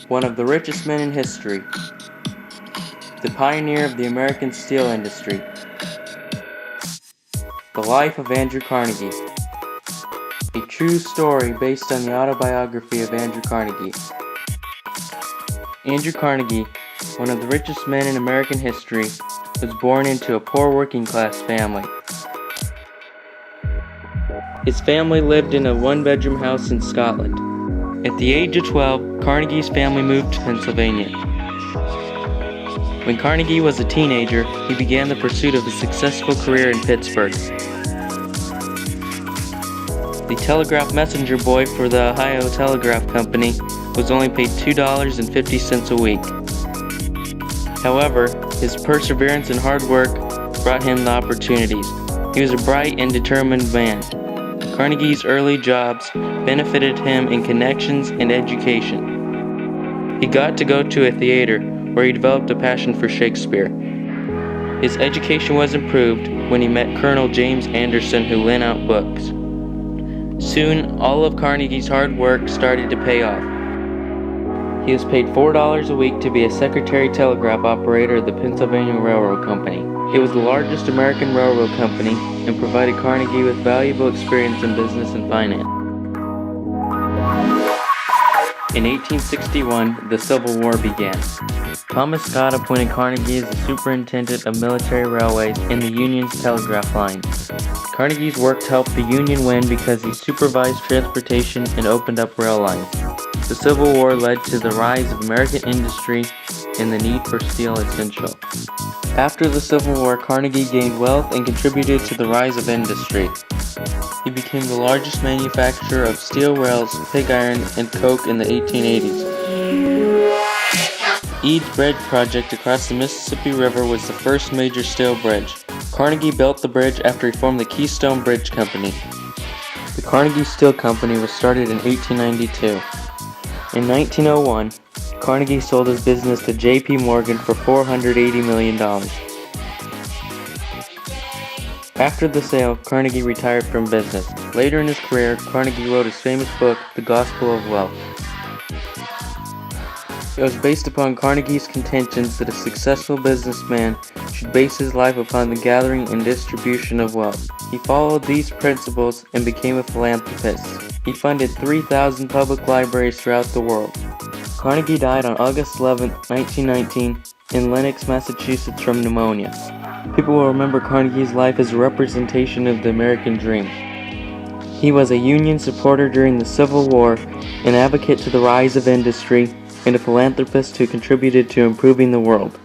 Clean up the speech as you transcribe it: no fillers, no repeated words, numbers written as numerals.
one of the richest men in history, the pioneer of the American steel industry. The life of Andrew Carnegie. A true story based on the autobiography of Andrew Carnegie. Andrew Carnegie, one of the richest men in American history, was born into a poor working-class family. His family lived in a one-bedroom house in Scotland. At the age of 12, Carnegie's family moved to Pennsylvania. When Carnegie was a teenager, he began the pursuit of a successful career in Pittsburgh. The telegraph messenger boy for the Ohio Telegraph Company was only paid $2.50 a week. However, his perseverance and hard work brought him the opportunities. He was a bright and determined man. Carnegie's early jobs benefited him in connections and education. He got to go to a theater where he developed a passion for Shakespeare. His education was improved when he met Colonel James Anderson, who lent out books. Soon, all of Carnegie's hard work started to pay off. He was paid $4 a week to be a secretary telegraph operator of the Pennsylvania Railroad Company. It was the largest American railroad company and provided Carnegie with valuable experience in business and finance. In 1861, the Civil War began. Thomas Scott appointed Carnegie as the superintendent of military railways and the Union's telegraph lines. Carnegie's work helped the Union win because he supervised transportation and opened up rail lines. The Civil War led to the rise of American industry and the need for steel essential. After the Civil War, Carnegie gained wealth and contributed to the rise of industry. He became the largest manufacturer of steel rails, pig iron, and coke in the 1880s. Eads Bridge project across the Mississippi River was the first major steel bridge. Carnegie built the bridge after he formed the Keystone Bridge Company. The Carnegie Steel Company was started in 1892. In 1901, Carnegie sold his business to J.P. Morgan for $480 million. After the sale, Carnegie retired from business. Later in his career, Carnegie wrote his famous book, The Gospel of Wealth. It was based upon Carnegie's contentions that a successful businessman should base his life upon the gathering and distribution of wealth. He followed these principles and became a philanthropist. He funded 3,000 public libraries throughout the world. Carnegie died on August 11, 1919, in Lenox, Massachusetts from pneumonia. People will remember Carnegie's life as a representation of the American dream. He was a Union supporter during the Civil War, an advocate to the rise of industry, and a philanthropist who contributed to improving the world.